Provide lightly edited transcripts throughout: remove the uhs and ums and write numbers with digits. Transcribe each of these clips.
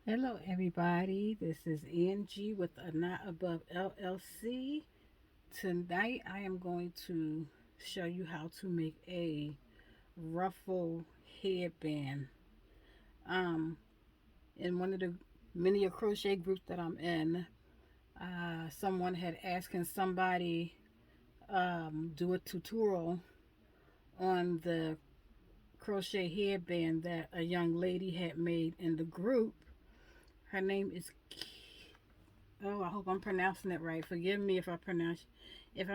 Hello, everybody. This is Angie with a Not Above LLC. Tonight, I am going to show you how to make a ruffle headband. Um, in one of the mini crochet groups that I'm in, someone had asked, can somebody do a tutorial on the crochet headband that a young lady had made in the group. Her name is Oh, I hope I'm pronouncing it right. Forgive me if I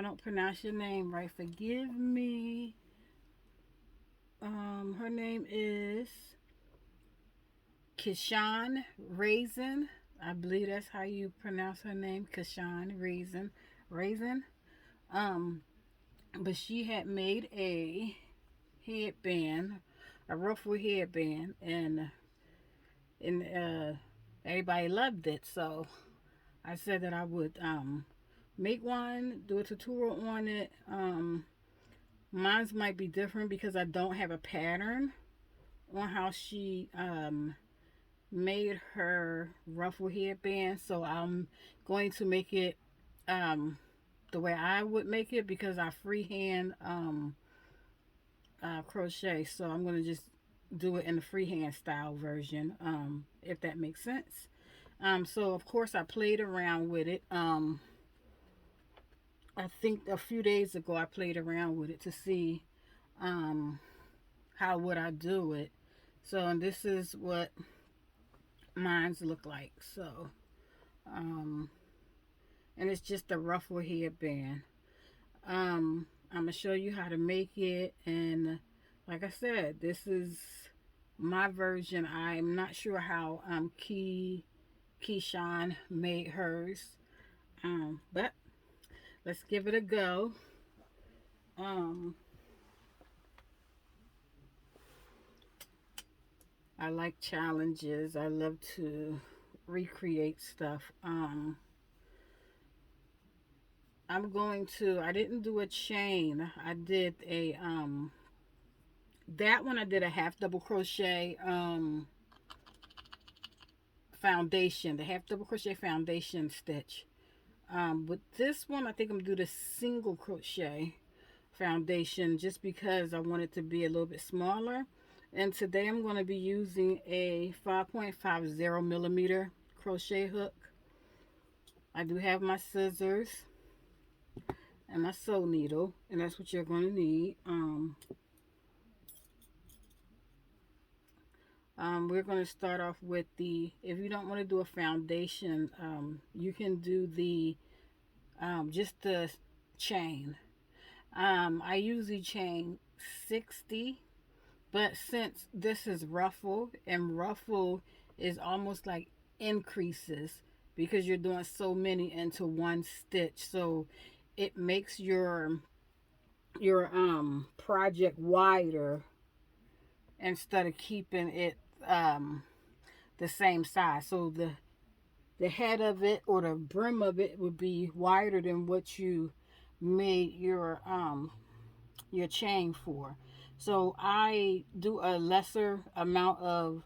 don't pronounce your name right. Forgive me. Her name is Kishan Raisin. I believe that's how you pronounce her name, Kishan Raisin. Um, but she had made a headband, a ruffle headband, and everybody loved it. So I said that I would make one, do a tutorial on it. Mine's might be different because I don't have a pattern on how she made her ruffle headband. So I'm going to make it the way I would make it because I freehand crochet. So I'm going to just do it in the freehand style version, if that makes sense. So of course I played around with it. I think a few days ago I played around with it to see um, how would I do it. So, and this is what mine's look like. So, um, and it's just a ruffle headband. I'm gonna show you how to make it, and like I said, this is my version. I'm not sure how Keyshawn made hers, but let's give it a go. Um, I like challenges. I love to recreate stuff. I didn't do a chain. I did that one I did a half double crochet foundation, the half double crochet foundation stitch. With this one, I think I'm gonna do the single crochet foundation just because I want it to be a little bit smaller. And today I'm going to be using a 5.50 millimeter crochet hook. I do have my scissors and my sew needle, and that's what you're going to need. We're going to start off with if you don't want to do a foundation, you can do just the chain. I usually chain 60, but since this is ruffle, and ruffle is almost like increases because you're doing so many into one stitch, so it makes your project wider instead of keeping it the same size. So the head of it or the brim of it would be wider than what you made your chain for. So I do a lesser amount of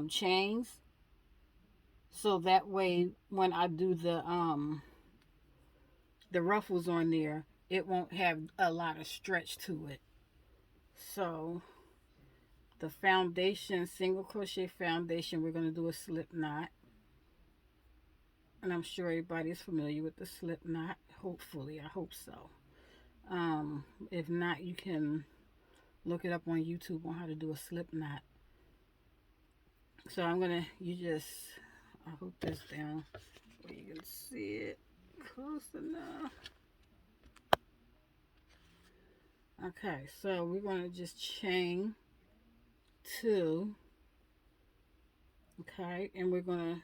chains, so that way when I do the ruffles on there, it won't have a lot of stretch to it. So the foundation, single crochet foundation, we're going to do a slip knot, and I'm sure everybody's familiar with the slip knot. Hopefully, I hope so. If not, you can look it up on YouTube on how to do a slip knot. So I hope this down where you can see it close enough. Okay, so we're going to just chain two. Okay, and we're going to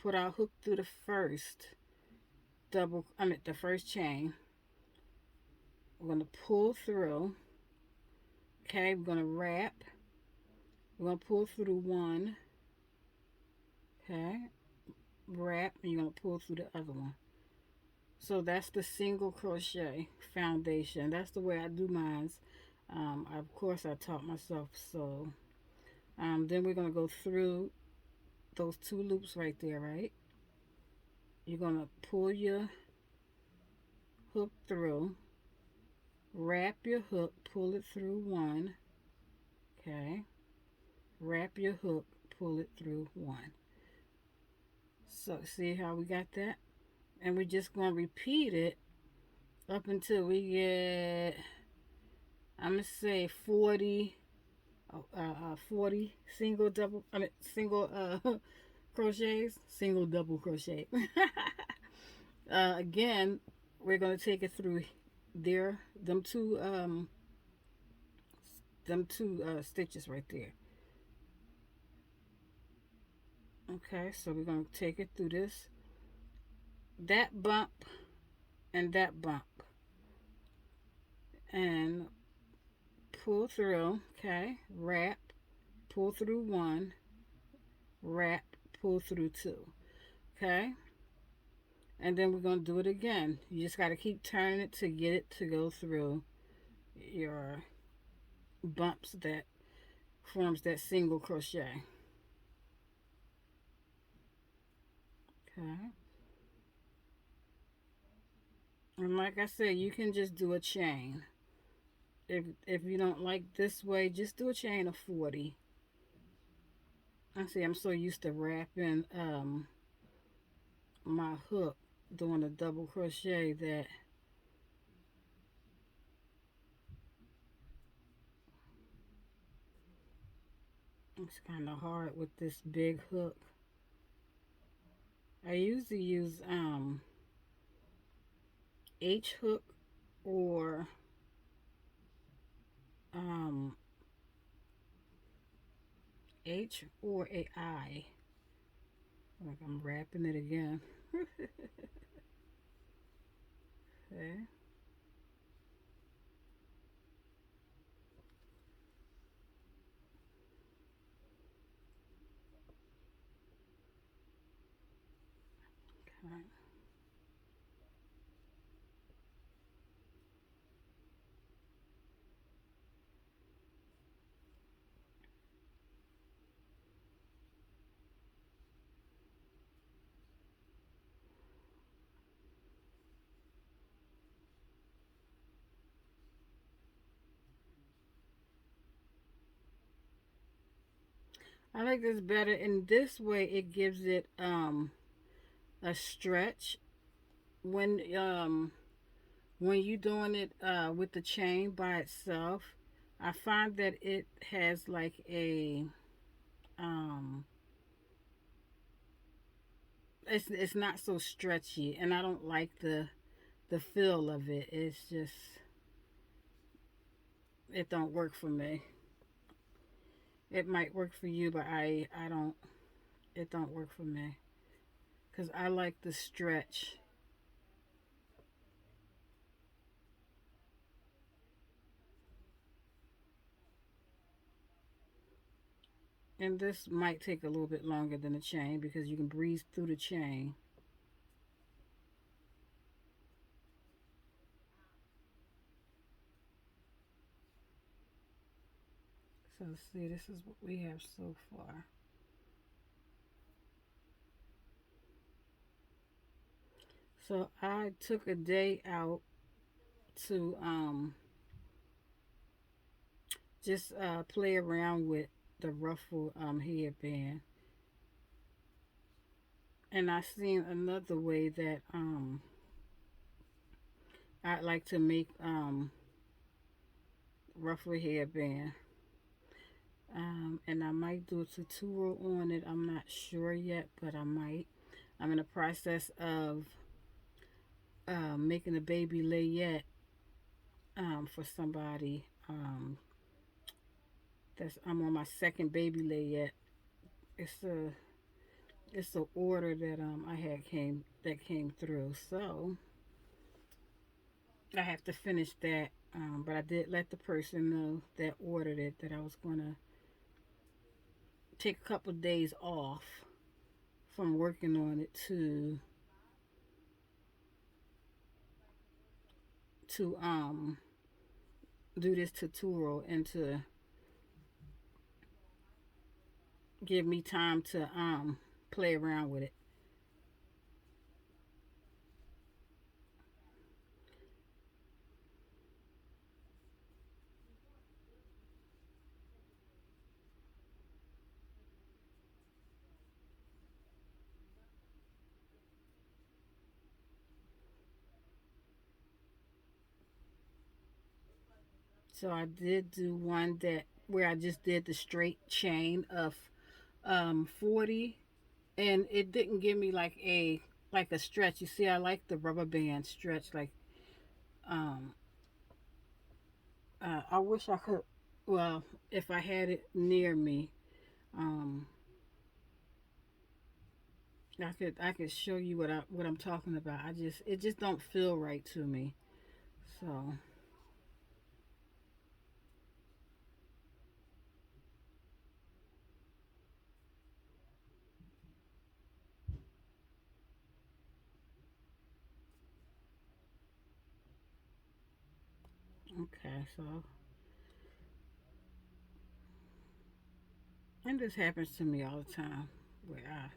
put our hook through the the first chain. We're going to pull through. Okay, we're going to wrap. We're going to pull through the one. Okay, wrap, and you're going to pull through the other one. So that's the single crochet foundation. That's the way I do mine. Of course, I taught myself. So then we're going to go through those two loops right there, right? You're going to pull your hook through, wrap your hook, pull it through one, okay? Wrap your hook, pull it through one. So see how we got that? And we're just going to repeat it up until we get, I'm going to say 40, 40 single double, I mean single crochets, single double crochet. Again, we're going to take it through there, them two stitches right there. Okay, so we're going to take it through this, that bump, and that bump, and pull through. Okay, wrap, pull through one, wrap, pull through two. Okay, and then we're going to do it again. You just got to keep turning it to get it to go through your bumps that forms that single crochet. Okay, and like I said, you can just do a chain. If you don't like this way, just do a chain of 40. I see, I'm so used to wrapping my hook doing a double crochet that it's kind of hard with this big hook. I usually use H hook or um, H or a I. Like I'm wrapping it again. Okay. Okay. I like this better. In this way, it gives it a stretch when you doing it with the chain by itself. I find that it has like a um it's not so stretchy, and I don't like the feel of it. It's just it don't work for me. It might work for you, but I don't, it don't work for me because I like the stretch. And this might take a little bit longer than the chain because you can breeze through the chain. So see, this is what we have so far. So I took a day out to just play around with the ruffle headband, and I seen another way that I'd like to make ruffle headband. And I might do a tutorial on it. I'm not sure yet, but I might. I'm in the process of making a baby layette for somebody. That's I'm on my second baby layette. It's a it's a order that I had came through. So I have to finish that. But I did let the person know that ordered it that I was gonna take a couple of days off from working on it to do this tutorial and to give me time to play around with it. So I did do one that where I just did the straight chain of 40, and it didn't give me like a stretch. You see, I like the rubber band stretch. Like um, I wish I could. Well, if I had it near me, um, I could show you what I'm talking about. It just don't feel right to me. So okay, so and this happens to me all the time where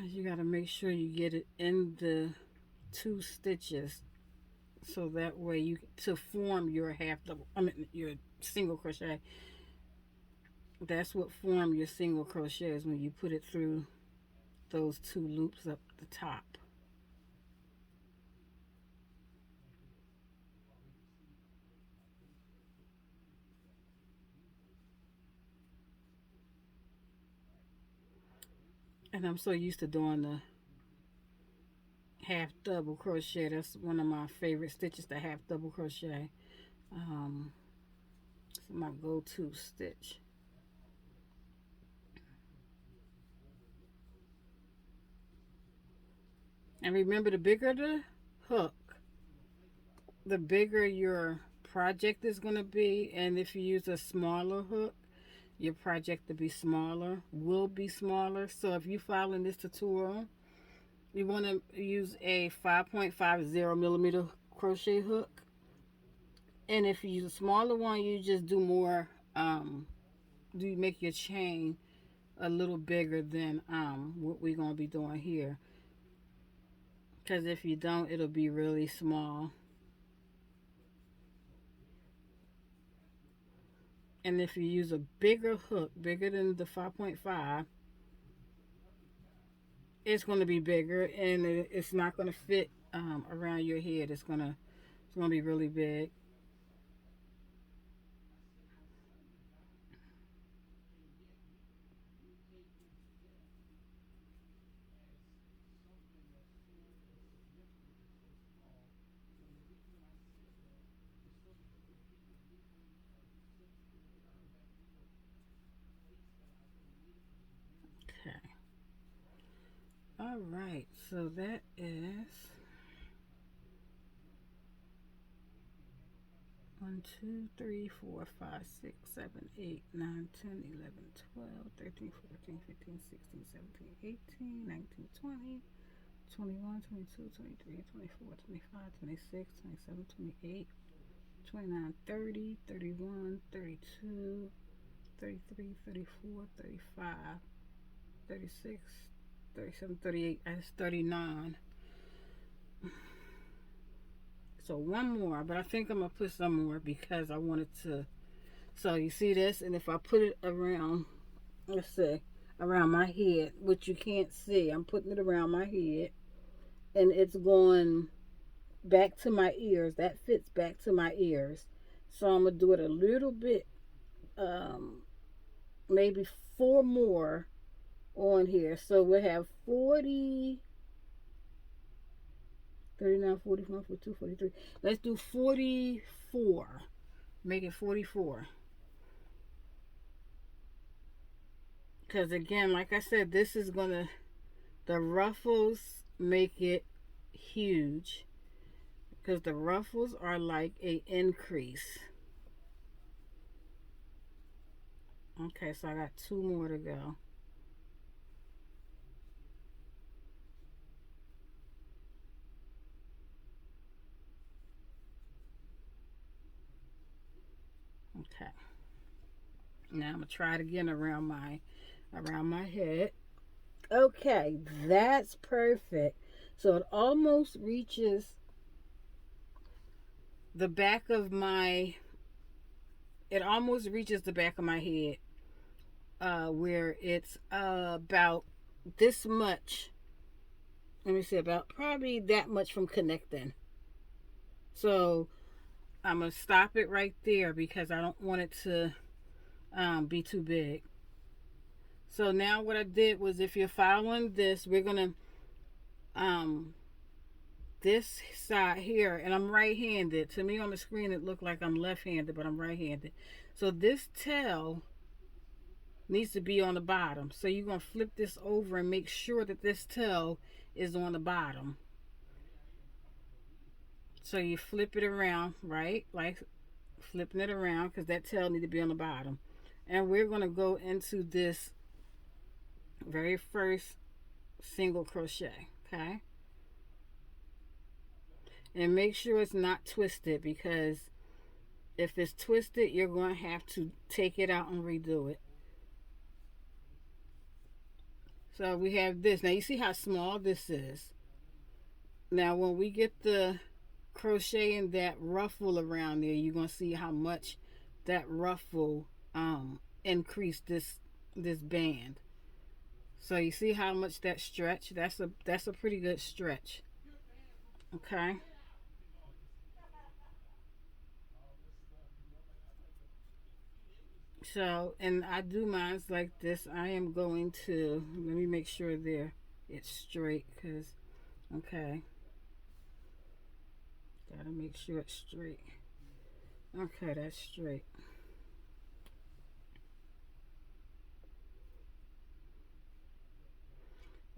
you got to make sure you get it in the two stitches so that way you to form your half double. I mean your single crochet. That's what form your single crochet is when you put it through those two loops up the top. And I'm so used to doing the half double crochet. That's one of my favorite stitches, the half double crochet. Um, it's my go-to stitch. And remember, the bigger the hook, the bigger your project is going to be. And if you use a smaller hook, your project to be smaller, will be smaller. So if you follow in this tutorial, you want to use a 5.50 millimeter crochet hook. And if you use a smaller one, you just do more, do you make your chain a little bigger than what we're going to be doing here. Because if you don't, it'll be really small. And if you use a bigger hook, bigger than the 5.5, it's going to be bigger and it's not going to fit around your head. It's gonna be really big. Okay. All right. So that is 1, 2, 3, 4, 5, 6, 7, 8, 9, 10, 11, 12, 13, 14, 15, 16, 17, 18, 19, 20, 21, 22, 23, 24, 25, 26, 27, 28, 29, 30, 31, 32, 33, 34, 35, 36, 37, 38. That's 39. So one more, but I think I'm going to put some more because I wanted to. So you see this? And if I put it around, let's say, around my head, which you can't see, I'm putting it around my head and it's going back to my ears. That fits back to my ears. So I'm going to do it a little bit, um, maybe four more on here. So we'll have 40, 39, 41, 42, 43. Let's do 44. Make it 44. Because again, like I said, this is going to, the ruffles make it huge. Because the ruffles are like a increase. Okay, so I got two more to go. Okay. Now I'm gonna try it again around my head. Okay, that's perfect. So it almost reaches the back of my it almost reaches the back of my head, where it's about this much. Let me see, about probably that much from connecting. So I'm gonna stop it right there because I don't want it to be too big. So now what I did was, if you're following this, we're gonna um this side here, and I'm right-handed. To me on the screen it looked like I'm left-handed, but I'm right-handed. So this tail needs to be on the bottom. So you're going to flip this over and make sure that this tail is on the bottom. So you flip it around, right? Like flipping it around, because that tail needs to be on the bottom. And we're going to go into this very first single crochet, okay? And make sure it's not twisted, because if it's twisted, you're going to have to take it out and redo it. So we have this. Now you see how small this is. Now when we get the crocheting that ruffle around there, you're going to see how much that ruffle increased this band. So you see how much that stretch? That's a pretty good stretch. Okay. So, and I do mine like this. I am going to, let me make sure there it's straight, because, okay, gotta make sure it's straight. Okay, that's straight.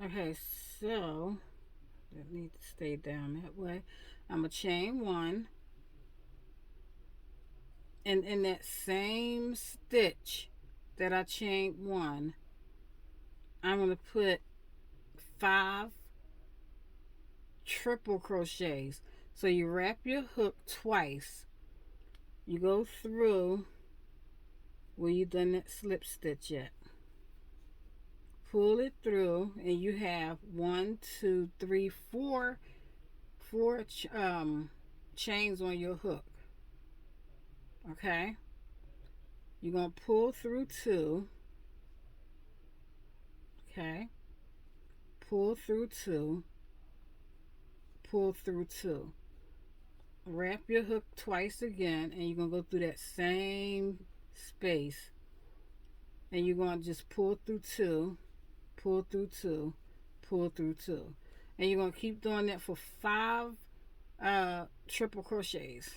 Okay, so that needs to stay down that way. I'm gonna chain one, and in that same stitch that I chained one, I'm gonna put 5 triple crochets. So you wrap your hook twice, you go through where you done that slip stitch at, pull it through, and you have 1, 2, 3, 4 chains on your hook. Okay, you're gonna pull through 2. Okay, pull through 2, pull through 2, wrap your hook twice again, and you're gonna go through that same space, and you're gonna just pull through 2, pull through 2, pull through 2, and you're gonna keep doing that for 5 triple crochets,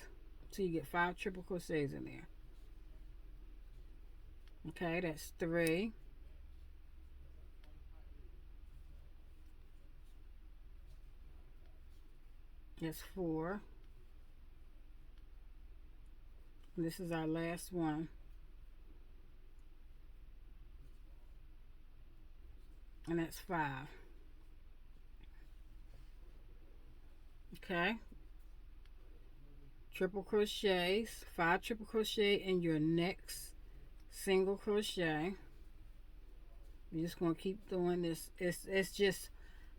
so you get 5 triple crochets in there. Okay, that's 3, that's 4, and this is our last one, and that's 5. Okay, triple crochets, 5 triple crochet in your next single crochet. You're just going to keep doing this. It's just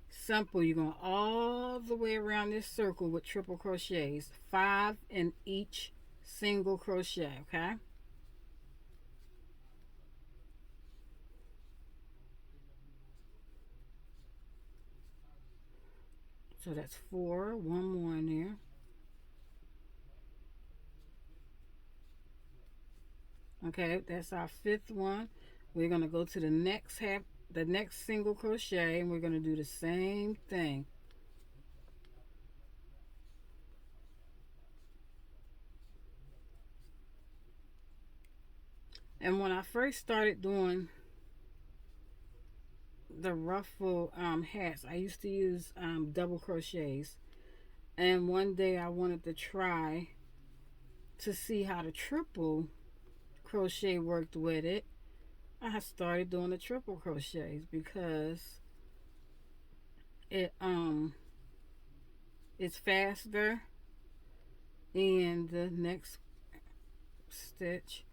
simple. You're going all the way around this circle with triple crochets, 5 in each single crochet. Okay, so that's 4, one more in there. Okay, that's our 5th one. We're going to go to the next half, the next single crochet, and we're going to do the same thing. And when I first started doing the ruffle hats, I used to use double crochets, and one day I wanted to try to see how the triple crochet worked with it. I started doing the triple crochets because it it's faster, and the next stitch,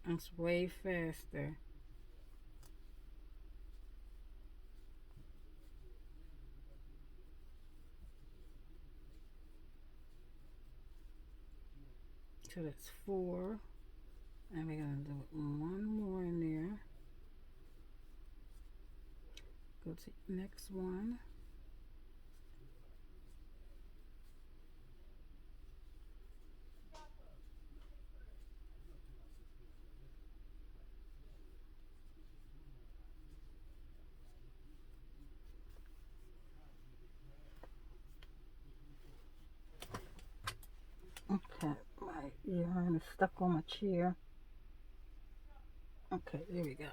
It's way faster. So that's 4. And we're going to do one more in there. Go to the next one. Okay, my yarn is stuck on my chair. Okay, there we go.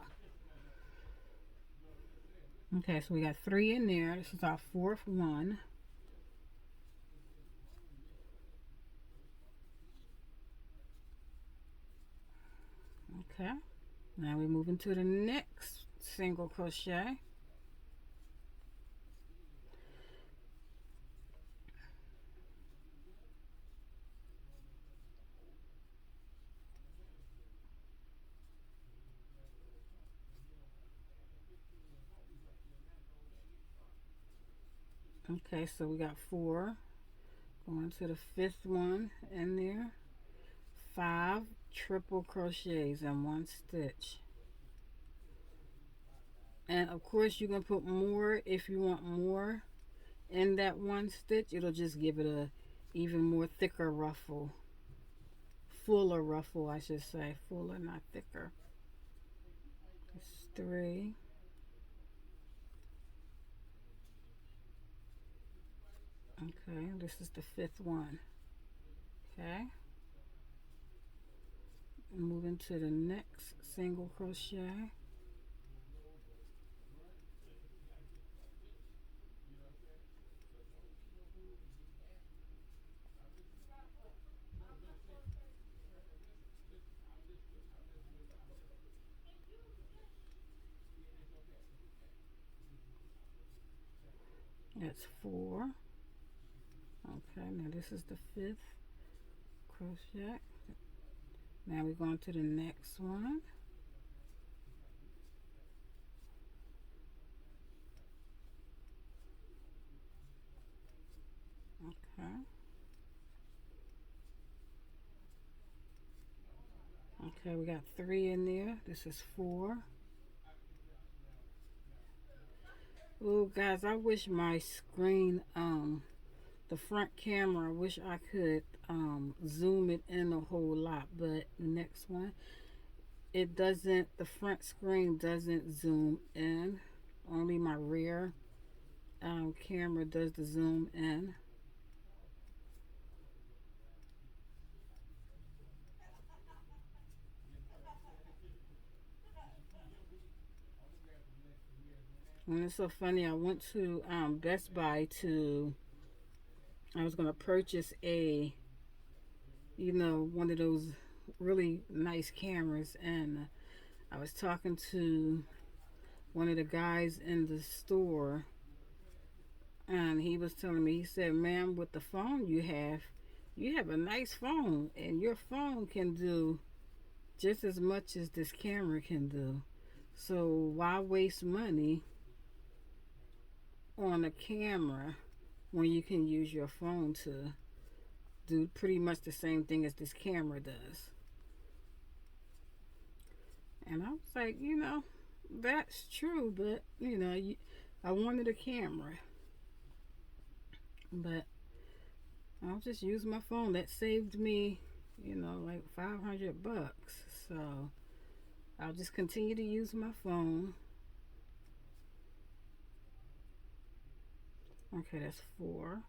Okay, so we got 3 in there. This is our 4th one. Okay, now we're moving to the next single crochet. Okay, so we got 4. Going to the 5th one in there. 5 triple crochets in 1 stitch. And of course you can put more if you want more in that 1 stitch. It'll just give it a even more thicker ruffle. Fuller ruffle, I should say. Fuller, not thicker. It's 3. Okay, this is the 5th one. Okay. Moving to the next single crochet. That's 4. Okay, now this is the 5th crochet. Now we're going to the next one. Okay. Okay, we got 3 in there. This is 4. Oh, guys, I wish my screen, the front camera, I wish I could zoom it in a whole lot, but the next one, it doesn't, the front screen doesn't zoom in. Only my rear camera does the zoom in. And it's so funny, I went to Best Buy I was going to purchase one of those really nice cameras, and I was talking to one of the guys in the store, and he was telling me, he said, ma'am, with the phone you have a nice phone, and your phone can do just as much as this camera can do. So why waste money on a camera when you can use your phone to do pretty much the same thing as this camera does? And I was like, that's true, but I wanted a camera, but I'll just use my phone. That saved me, like $500. So I'll just continue to use my phone. Okay, that's 4.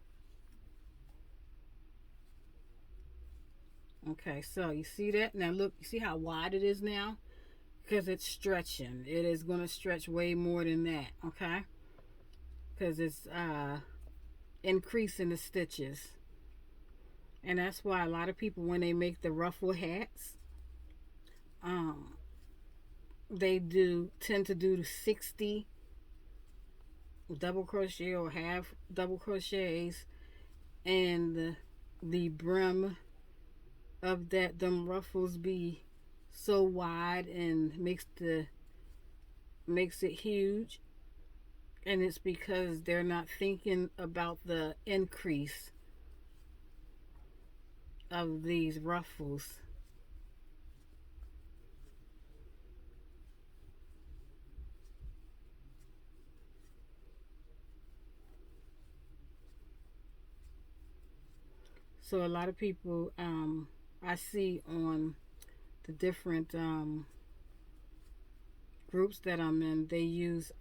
Okay, so you see that? Now look, you see how wide it is now? Because it's stretching. It is going to stretch way more than that, okay? Because it's increasing the stitches. And that's why a lot of people, when they make the ruffle hats, they tend to do the 60 double crochet or half double crochets, and the brim of them ruffles be so wide and makes it huge, and it's because they're not thinking about the increase of these ruffles. So a lot of people I see on the different groups that I'm in, they use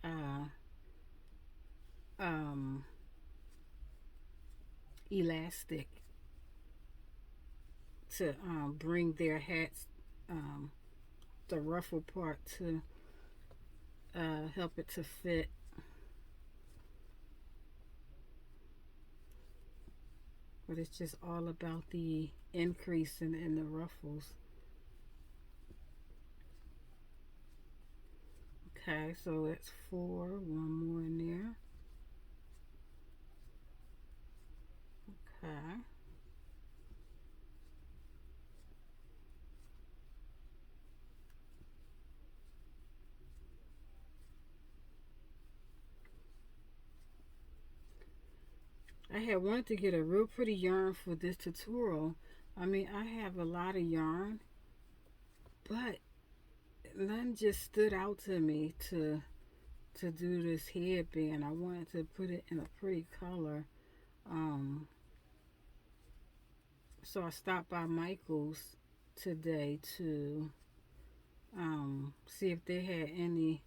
um, elastic to bring their hats, um, the ruffle part to help it to fit. But it's just all about the increase in the ruffles. Okay, so that's four. One more in there. Okay. I had wanted to get a real pretty yarn for this tutorial. I mean, I have a lot of yarn, but none just stood out to me to do this headband. I wanted to put it in a pretty color. Um, so I stopped by Michael's today to see if they had any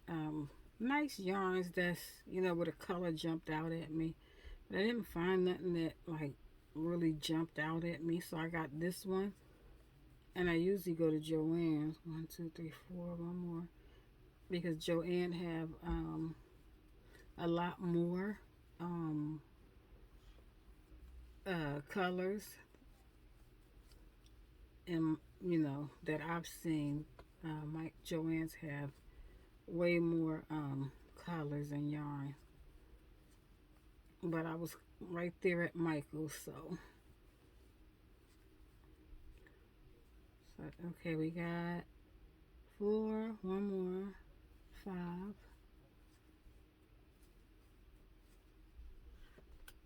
um, nice yarns that's, where the color jumped out at me. But I didn't find nothing that like really jumped out at me. So I got this one. And I usually go to Joann's. One, two, three, four, one more. Because Joann have a lot more colors, and that I've seen. Mike Joann's have way more colors and yarn. But I was right there at Michael's, so okay, we got four, one more, five.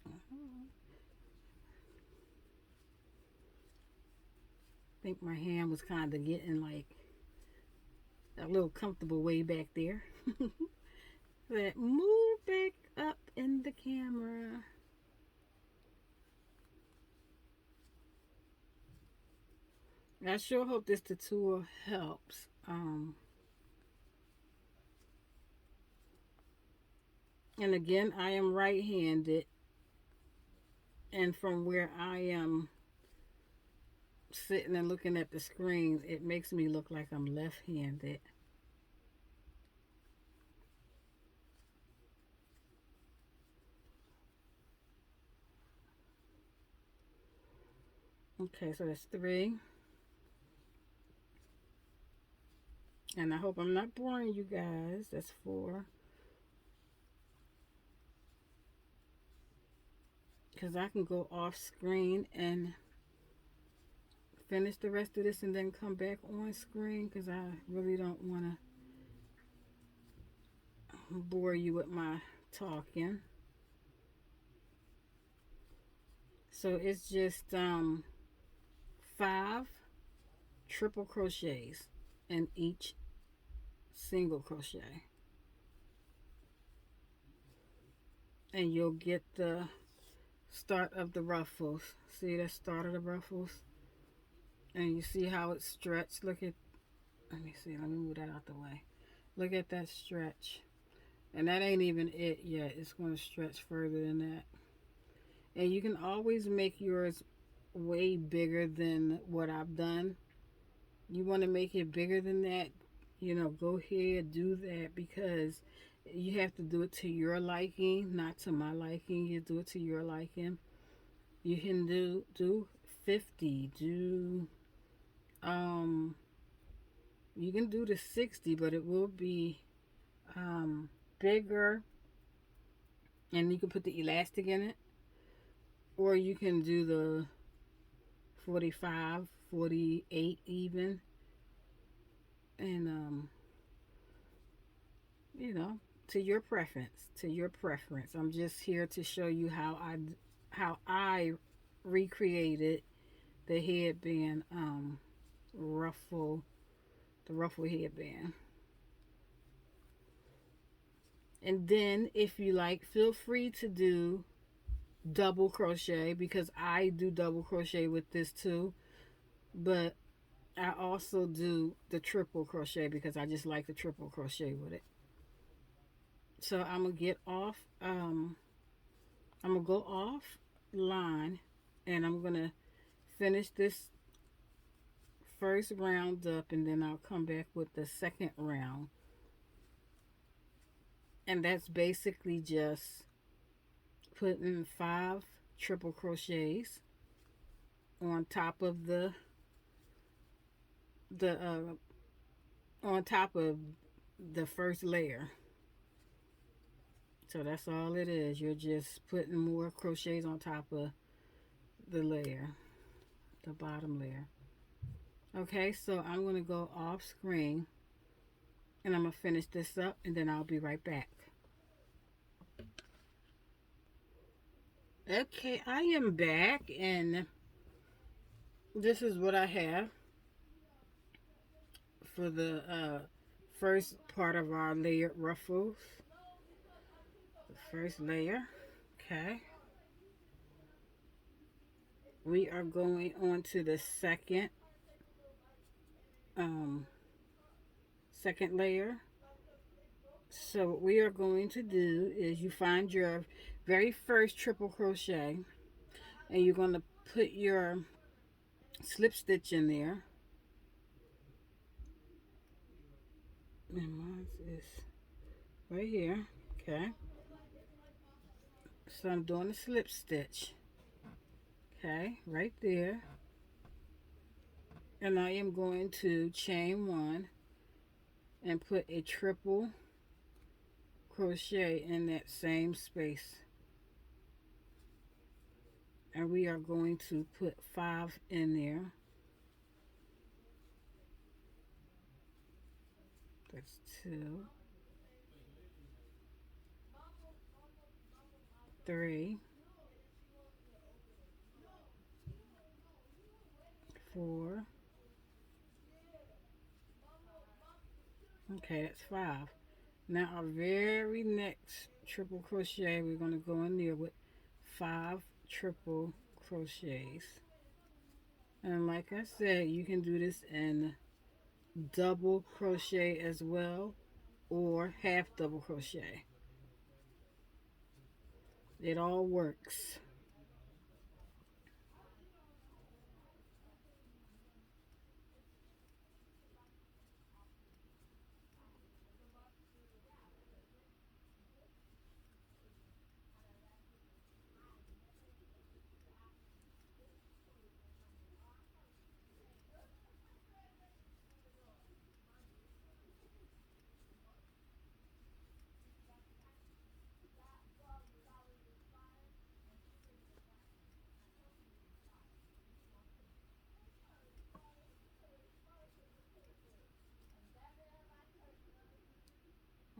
I think my hand was kind of getting like a little comfortable way back there. But move back up in the camera. I sure hope this tutorial helps. And again, I am right-handed, and from where I am sitting and looking at the screen, it makes me look like I'm left-handed. Okay, so that's three. And I hope I'm not boring you guys. That's four. Because I can go off screen and finish the rest of this and then come back on screen, because I really don't want to bore you with my talking. So it's just 5 triple crochets in each single crochet, and you'll get the start of the ruffles. See the start of the ruffles, and you see how it's stretched. Look at, let me see, let me move that out the way. Look at that stretch, and that ain't even it yet. It's going to stretch further than that. And you can always make yours way bigger than what I've done. You want to make it bigger than that, go ahead, do that, because you have to do it to your liking, not to my liking. You do it to your liking. You can do 50, do you can do the 60, but it will be bigger, and you can put the elastic in it, or you can do the 45, 48 even. and you know, to your preference, to your preference. I'm just here to show you how I recreated the headband ruffle, the ruffle headband. And then if you like, feel free to do double crochet, because I do double crochet with this too, but I also do the triple crochet because I just like the triple crochet with it. So I'm gonna get off. I'm gonna go off line, and I'm gonna finish this first round up, and then I'll come back with the second round. And that's basically just putting 5 triple crochets on top of the on top of the first layer. So that's all it is. You're just putting more crochets on top of the layer, the bottom layer. Okay, so I'm going to go off screen, and I'm going to finish this up, and then I'll be right back. Okay, I am back, and this is what I have for the first part of our layered ruffles. The first layer. Okay. We are going on to the um, second layer. So what we are going to do is you find your very first triple crochet, and you're going to put your slip stitch in there. And mine is right here. Okay. So I'm doing a slip stitch. Okay, right there. And I am going to chain one and put a triple crochet in that same space. And we are going to put 5 in there. That's 2, 3, 4. Okay, that's 5. Now our very next triple crochet, we're going to go in there with 5 triple crochets. And like I said, you can do this in double crochet as well, or half double crochet. It all works.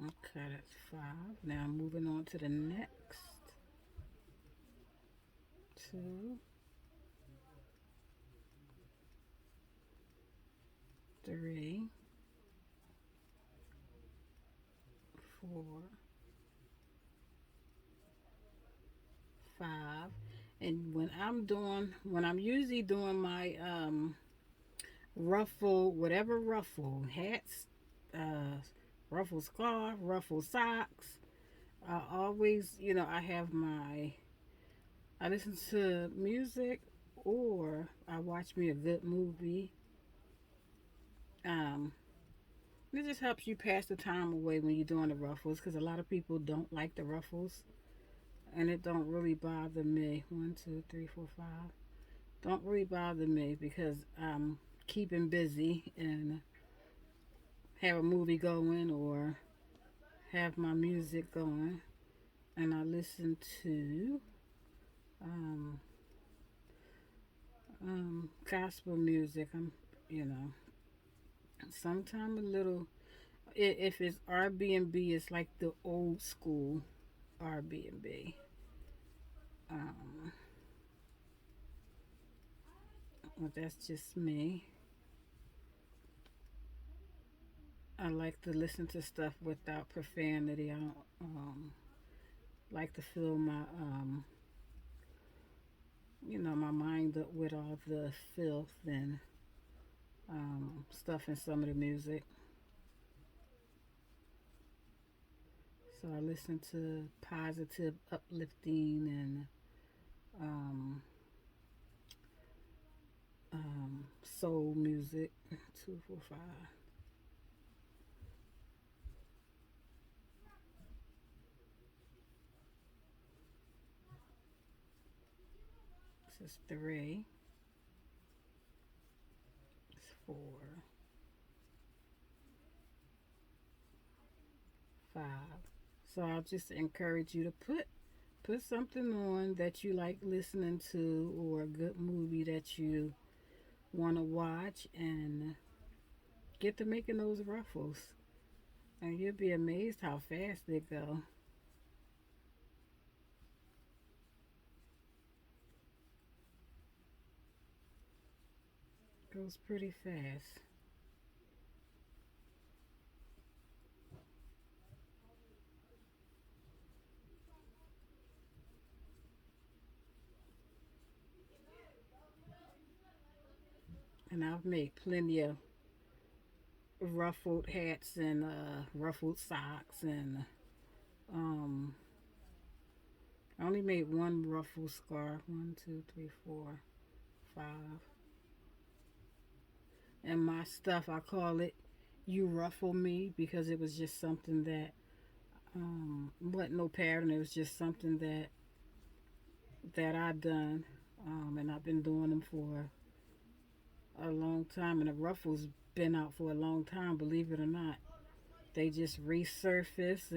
Okay, that's 5. Now moving on to the next. 2, 3, 4, 5. And when I'm usually doing my ruffle, whatever ruffle, hats, uh, ruffle scarf, ruffle socks, I always, I have I listen to music, or I watch me a good movie. Um, it just helps you pass the time away when you're doing the ruffles, because a lot of people don't like the ruffles, and it don't really bother me. 1, 2, 3, 4, 5. Don't really bother me because I'm keeping busy and have a movie going or have my music going, and I listen to um, gospel music. You know, Sometimes a little. If it's Airbnb, it's like the old school Airbnb. Um, well, that's just me. I like to listen to stuff without profanity. I don't like to fill my my mind up with all the filth and stuff in some of the music. So I listen to positive, uplifting, and um, soul music. 245. This is three. It's four, five. So I'll just encourage you to put something on that you like listening to, or a good movie that you want to watch, and get to making those ruffles. And you'll be amazed how fast they go. Goes pretty fast. And I've made plenty of ruffled hats and ruffled socks, and um, I only made one ruffled scarf. One, two, three, four, five. And my stuff, I call it "You Ruffle Me" because it was just something that wasn't no pattern. It was just something that I done, and I've been doing them for a long time. And the ruffles been out for a long time, believe it or not. They just resurface,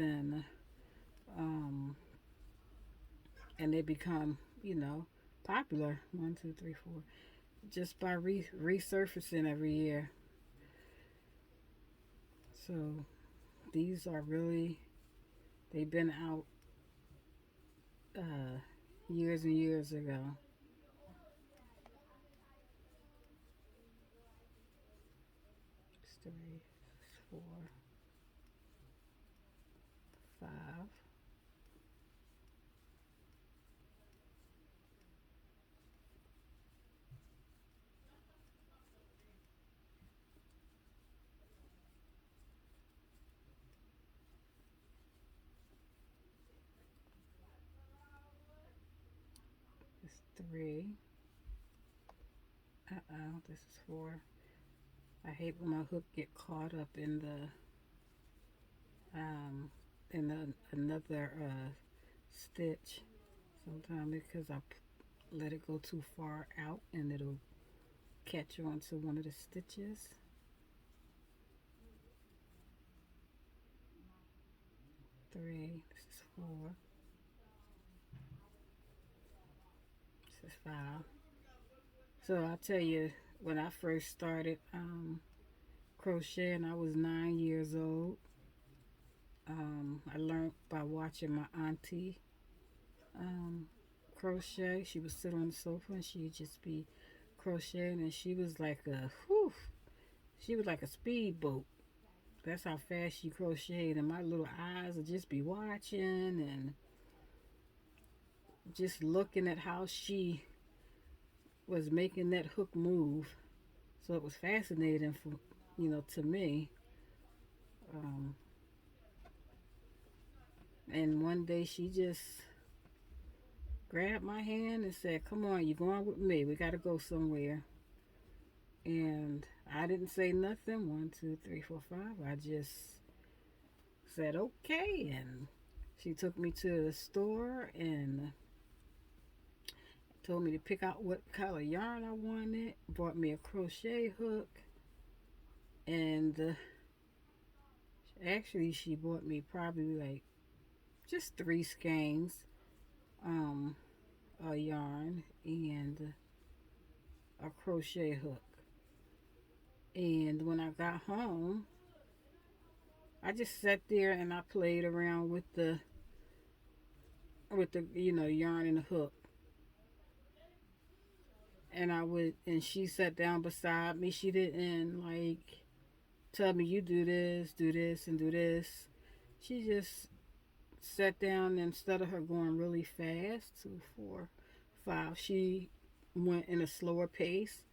um, and they become, popular. One, two, three, four. Just by resurfacing every year. So these are really, they've been out uh, years and years ago. It's three, four, five. It's three. This is four. I hate when my hook get caught up um, in another stitch. Sometimes because I let it go too far out and it'll catch onto one of the stitches. Three. This is four. This is five. So I'll tell you, when I first started crocheting, I was 9 years old. I learned by watching my auntie um, crochet. She would sit on the sofa and she'd just be crocheting, and she was like a whew, she was like a speedboat. That's how fast she crocheted, and my little eyes would just be watching and just looking at how she was making that hook move. So it was fascinating for to me. Um, and one day she just grabbed my hand and said, "Come on, you're going with me. We got to go somewhere." And I didn't say nothing. One, two, three, four, five. I just said okay, and she took me to the store and told me to pick out what color yarn I wanted. Bought me a crochet hook, and actually she bought me probably like just three skeins, um, a yarn and a crochet hook. And when I got home, I just sat there and I played around with the yarn and the hook. And and she sat down beside me. She didn't like tell me, you do this, and do this. She just sat down, and instead of her going really fast, 2, 4, 5, she went in a slower pace,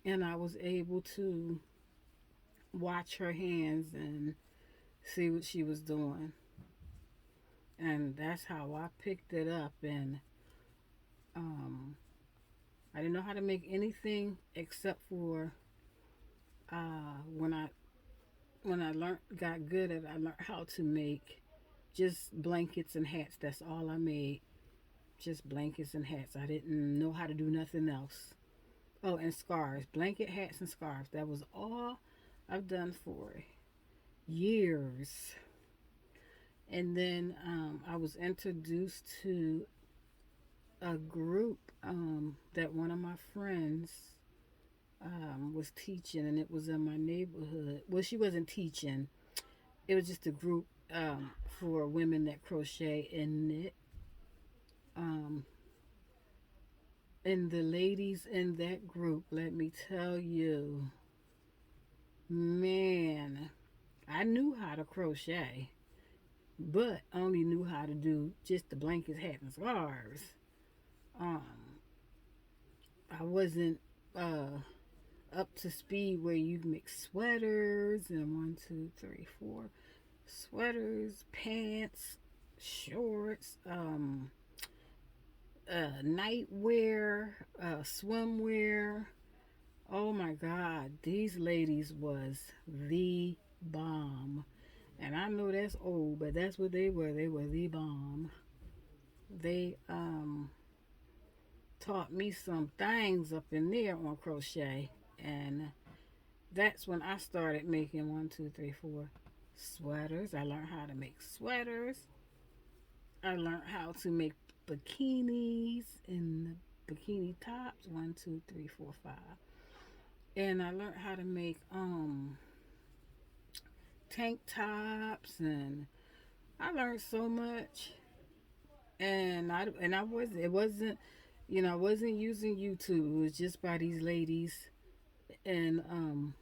and I was able to watch her hands and see what she was doing. And that's how I picked it up. And um, I didn't know how to make anything except for when I learned got good at it, I learned how to make just blankets and hats. That's all I made. Just blankets and hats. I didn't know how to do nothing else. Oh, and scarves. Blanket, hats, and scarves. That was all I've done for years. And then I was introduced to a group that one of my friends was teaching, and it was in my neighborhood. Well, she wasn't teaching, it was just a group for women that crochet and knit. Um, and the ladies in that group, let me tell you, man, I knew how to crochet, but only knew how to do just the blankets, hats, and scarves. Um, I wasn't up to speed where you mix sweaters and 1, 2, 3, 4 sweaters, pants, shorts, nightwear, swimwear. Oh my God, these ladies was the bomb. And I know that's old, but that's what they were. They were the bomb. They taught me some things up in there on crochet, and that's when I started making 1, 2, 3, 4 sweaters. I learned how to make sweaters. I learned how to make bikinis and bikini tops. 1, 2, 3, 4, 5. And I learned how to make tank tops, and I learned so much. And I was it wasn't I wasn't using YouTube. It was just by these ladies and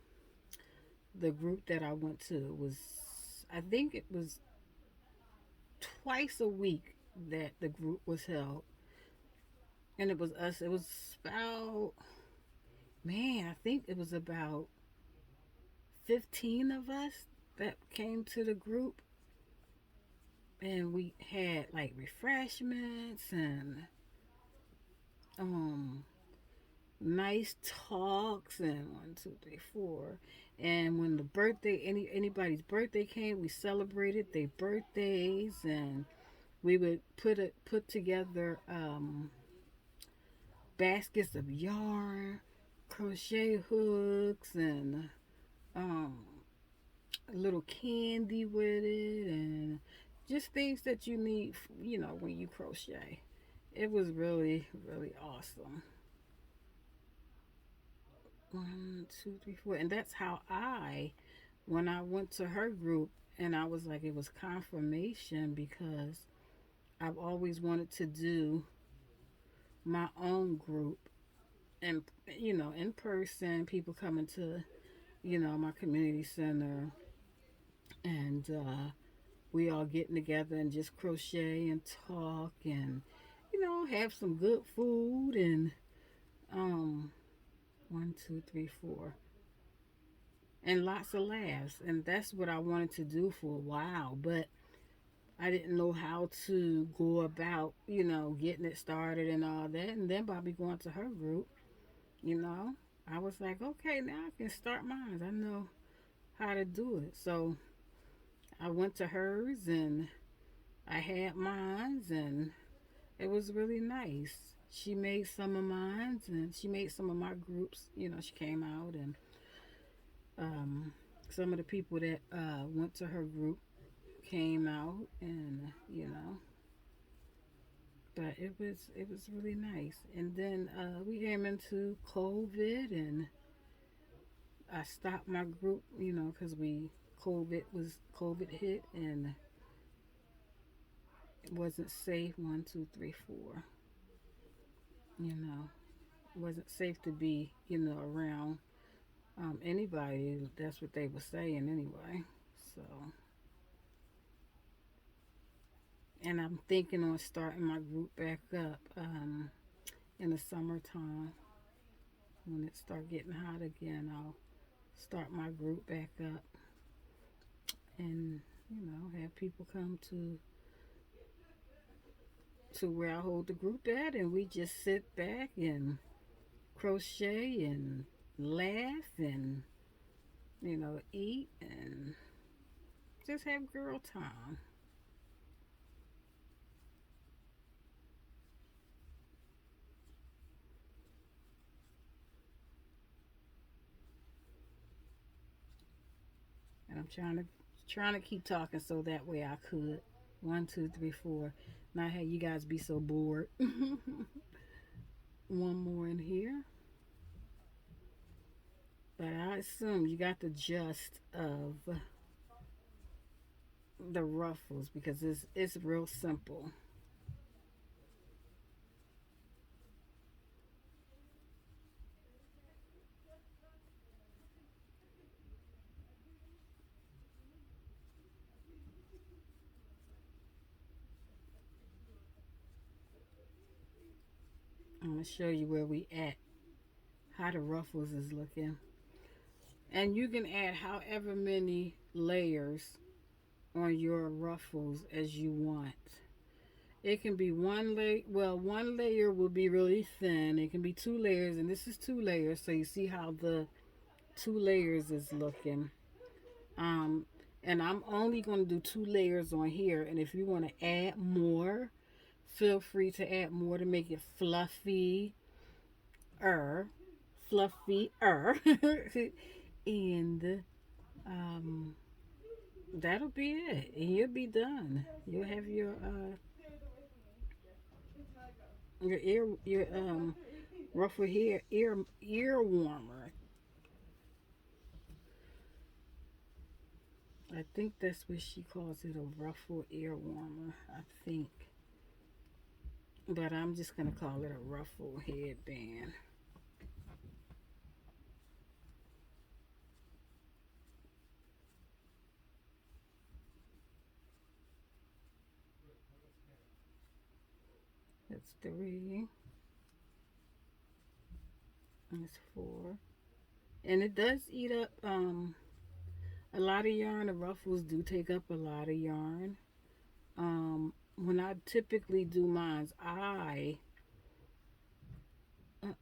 the group that I went to. It was, I think it was twice a week that the group was held, and it was us. It was about, man, I think it was about 15 of us that came to the group, and we had like refreshments and um nice talks and 1, 2, 3, 4. And when the birthday anybody's birthday came, we celebrated their birthdays, and we would put together baskets of yarn, crochet hooks, and um, a little candy with it, and just things that you need, when you crochet. It was really, really awesome. 1, 2, 3, 4, and that's how when I went to her group, and I was like, it was confirmation because I've always wanted to do my own group, and in person, people coming to my community center, and we all getting together and just crochet and talk, and have some good food, and um 1, 2, 3, 4, and lots of laughs. And that's what I wanted to do for a while, but I didn't know how to go about getting it started and all that. And then Bobby going to her group, you know I was like, okay, now I can start mine. I know how to do it. So I went to hers, and I had mine, and it was really nice. She made some of mine, and she made some of my groups. She came out, and um, some of the people that went to her group came out, and but it was really nice. And then we came into COVID, and I stopped my group, because COVID hit and it wasn't safe. One, two, three, four. You know, it wasn't safe to be around anybody. That's what they were saying anyway. So, and I'm thinking on starting my group back up in the summertime when it start getting hot again. I'll start my group back up and have people come to where I hold the group at, and we just sit back and crochet and laugh and eat and just have girl time. And I'm trying to keep talking so that way I could. One, two, three, four. Not have you guys be so bored. One more in here. But I assume you got the gist of the ruffles because it's real simple. I'm gonna show you where we at, how the ruffles is looking, and you can add however many layers on your ruffles as you want. It can be one layer. Well, one layer will be really thin. It can be two layers, and this is two layers. So you see how the two layers is looking. Um, and I'm only going to do two layers on here. And if you want to add more, feel free to add more to make it er, fluffier, and um, that'll be it. And you'll be done. You'll have your ruffle hair ear warmer. I think that's what she calls it, a ruffle ear warmer. I think, but I'm just gonna call it a ruffle headband. That's three. That's four. And it does eat up a lot of yarn. The ruffles do take up a lot of yarn. When I typically do mines, oh,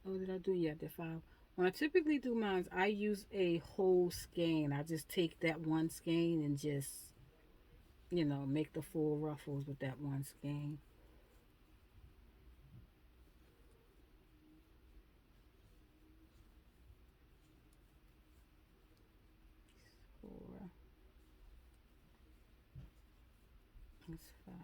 did I do? Yeah, the five. When I typically do mines, I use a whole skein. I just take that one skein and just make the full ruffles with that one skein. Four. That's five.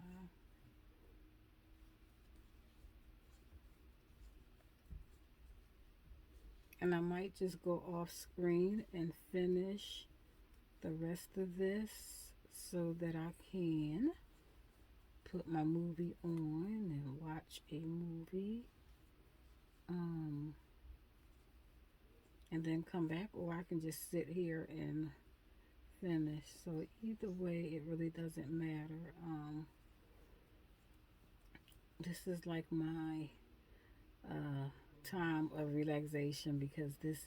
And I might just go off screen and finish the rest of this so that I can put my movie on and watch a movie. Um, and then come back, or I can just sit here and finish. So either way, it really doesn't matter. This is like my uh, time of relaxation because it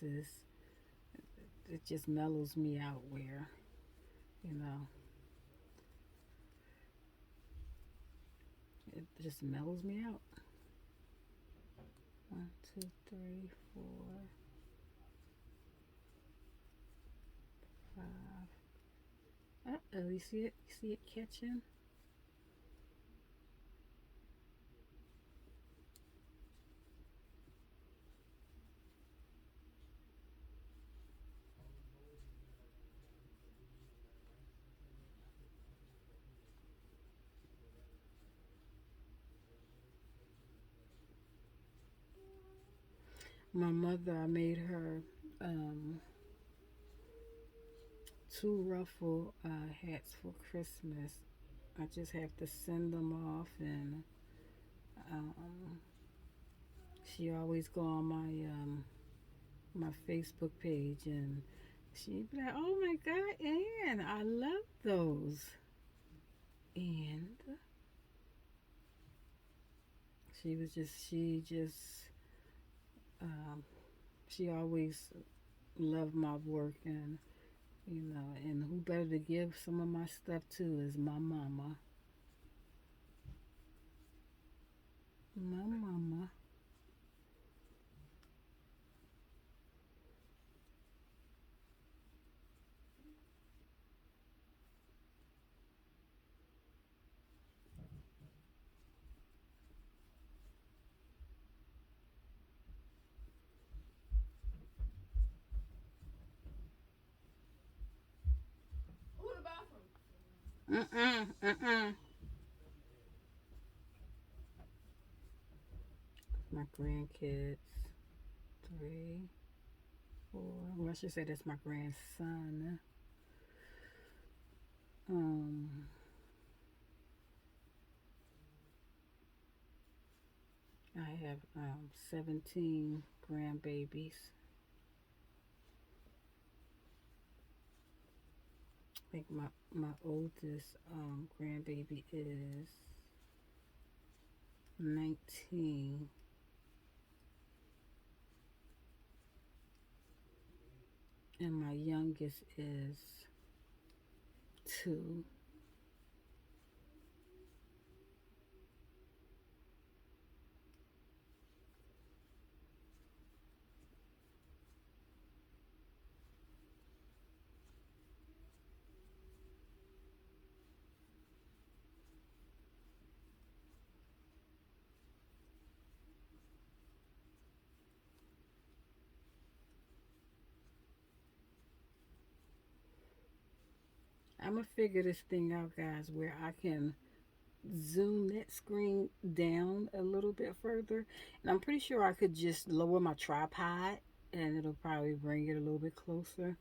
just mellows me out where you know it just mellows me out. One, two, three, four, five. Uh-oh, you see it? You see it catching? My mother, I made her um, two ruffle hats for Christmas. I just have to send them off, and um, she always go on my Facebook page, and she'd be like, "Oh my God, Ann, I love those." And she just um, she always loved my work, and and who better to give some of my stuff to is my mama. My mama. Mm-mm, mm-mm. My grandkids. Three, four. Well, I should say that's my grandson. Um, I have 17 grandbabies. I think my oldest grandbaby is 19, and my youngest is 2. I'm gonna figure this thing out, guys, where I can zoom that screen down a little bit further. And I'm pretty sure I could just lower my tripod and it'll probably bring it a little bit closer.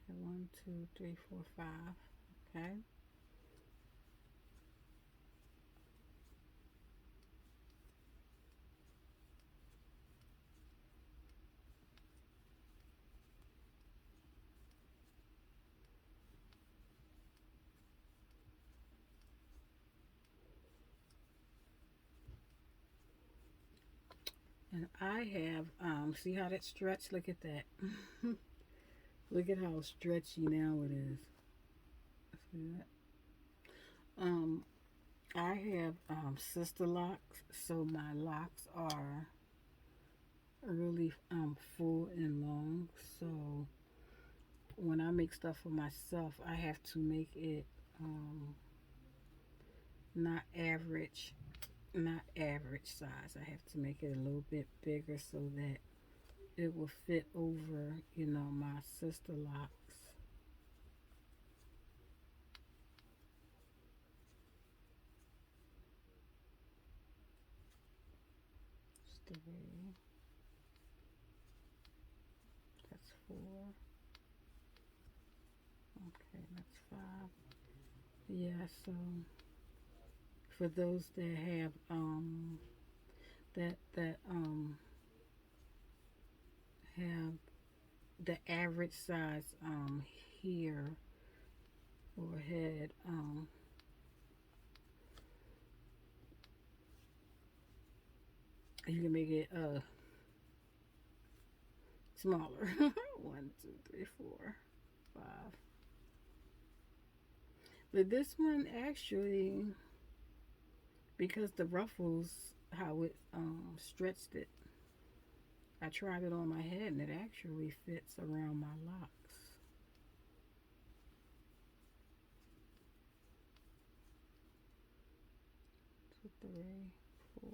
Okay, 1, 2, 3, 4, 5. Okay. And I have, see how that stretch? Look at that. Look at how stretchy now it is. See that? Um, I have sister locks, so my locks are really full and long. So when I make stuff for myself, I have to make it not average, not average size. I have to make it a little bit bigger so that it will fit over, my sister locks. That's 3. That's 4. Okay, that's 5. Yeah, so for those that have that have the average size here or head, you can make it smaller. 1, 2, 3, 4, 5. But this one actually, because the ruffles, how it stretched it, I tried it on my head and it actually fits around my locks. 4.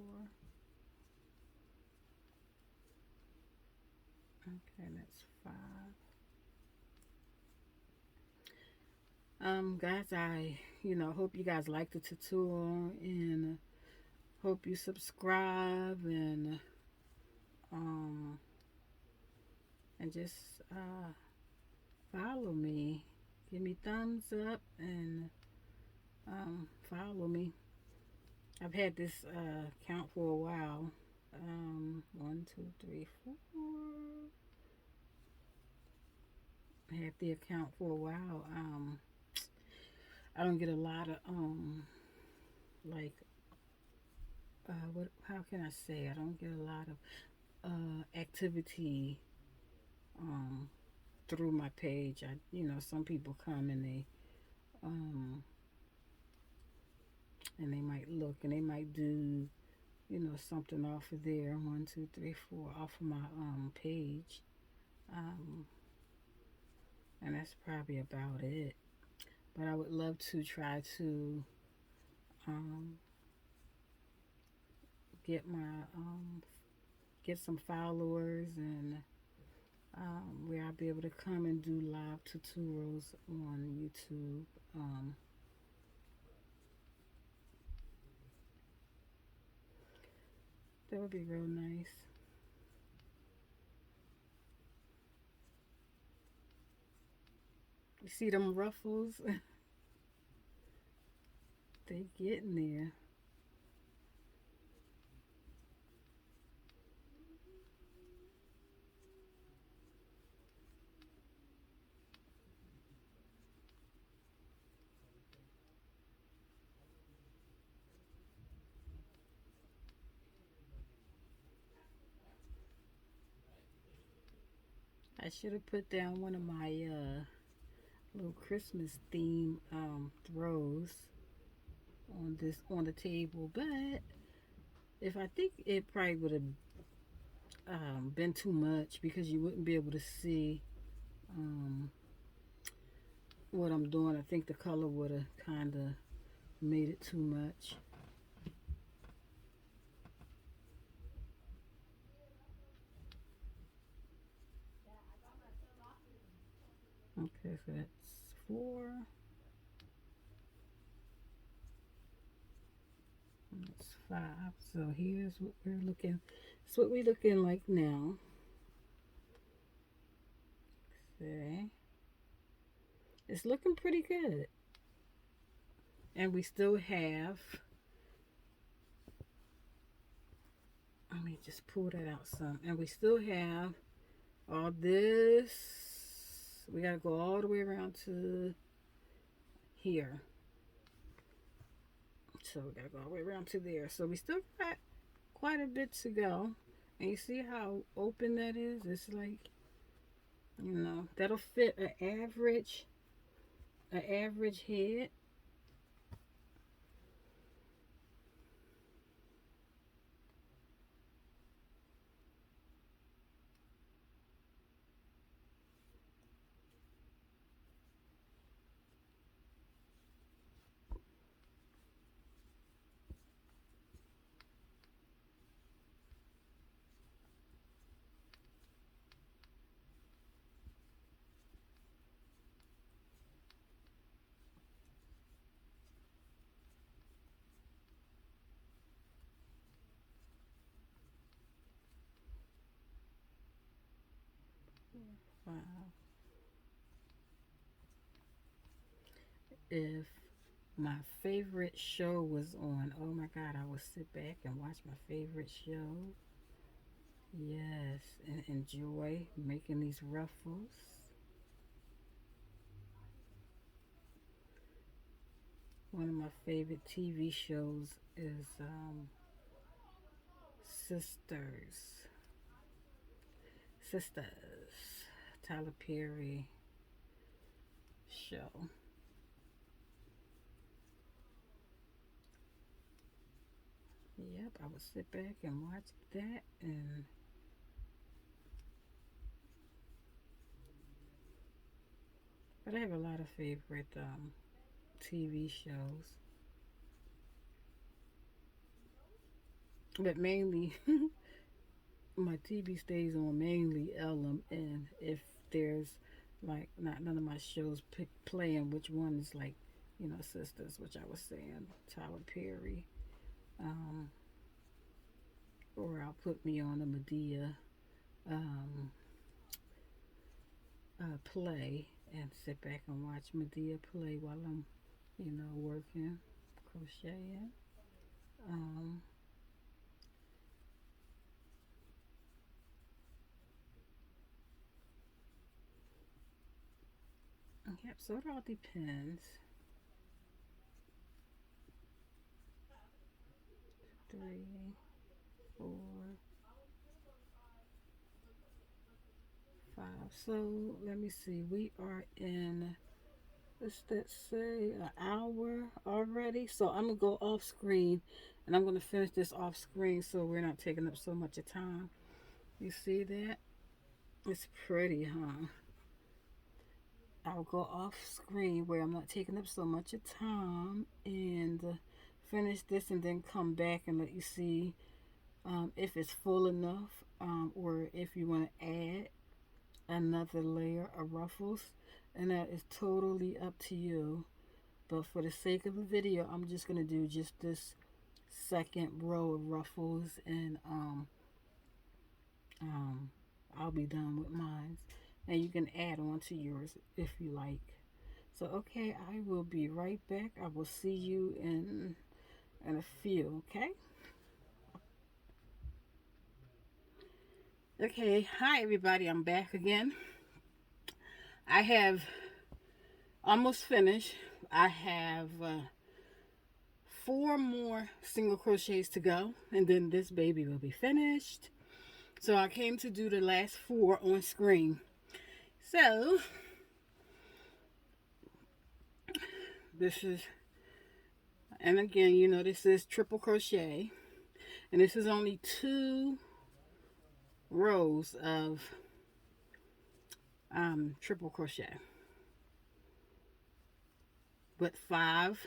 Okay, that's 5. Guys, I hope you guys like the tutorial, and hope you subscribe, um and just follow me. Give me thumbs up and follow me. I've had this count for a while. 1, 2, 3, 4. I had the account for a while. I don't get a lot of like what? How can I say? I don't get a lot of activity um through my page. Some people come um and they might look and they might do something off of there. 1, 2, 3, 4 off of my page. Um, and that's probably about it. But I would love to try to um, get my get some followers, and where I'll be able to come and do live tutorials on YouTube. That would be real nice. You see them ruffles? They getting there. I should have put down one of my little Christmas theme throws on the table, but if I think it probably would have been too much, because you wouldn't be able to see um, what I'm doing. I think the color would have kind of made it too much. Okay, so that's 4. That's 5. So here's what we're looking. That's what we're looking like now. See, it's looking pretty good, and we still have. Let me just pull that out some, and we still have all this. We gotta go all the way around to here. So we gotta go all the way around to there. So we still got quite a bit to go. And you see how open that is? It's like, that'll fit an average head. Wow. If my favorite show was on, oh my God, I would sit back and watch my favorite show. Yes, and enjoy making these ruffles. One of my favorite TV shows is Sisters. Sisters. Tyler Perry show. Yep, I would sit back and watch that, but I have a lot of favorite TV shows. but mainly my TV stays on mainly Ellum, and if there's like not none of my shows playing, which one is like, you know, Sisters, which I was saying, Tyler Perry, um, or I'll put me on a Medea um, play and sit back and watch Medea play while I'm, you know, working, crocheting. Um, yep, so it all depends. 3, 4, 5. So let me see. We are in, what's that say, an hour already. So I'm gonna go off screen, and I'm gonna finish this off screen so we're not taking up so much of time. You see that? It's pretty, huh? I'll go off screen where I'm not taking up so much of time and finish this, and then come back and let you see if it's full enough, or if you want to add another layer of ruffles, and that is totally up to you. But for the sake of the video, I'm just going to do just this second row of ruffles, and um, I'll be done with mine. And you can add on to yours if you like. So, okay, I will be right back. I will see you in a few, okay? Okay, hi everybody, I'm back again. I have almost finished. I have 4 more single crochets to go, and then this baby will be finished. So I came to do the last 4 on screen. So this is, and again, you know, this is triple crochet, and this is only 2 rows of triple crochet with 5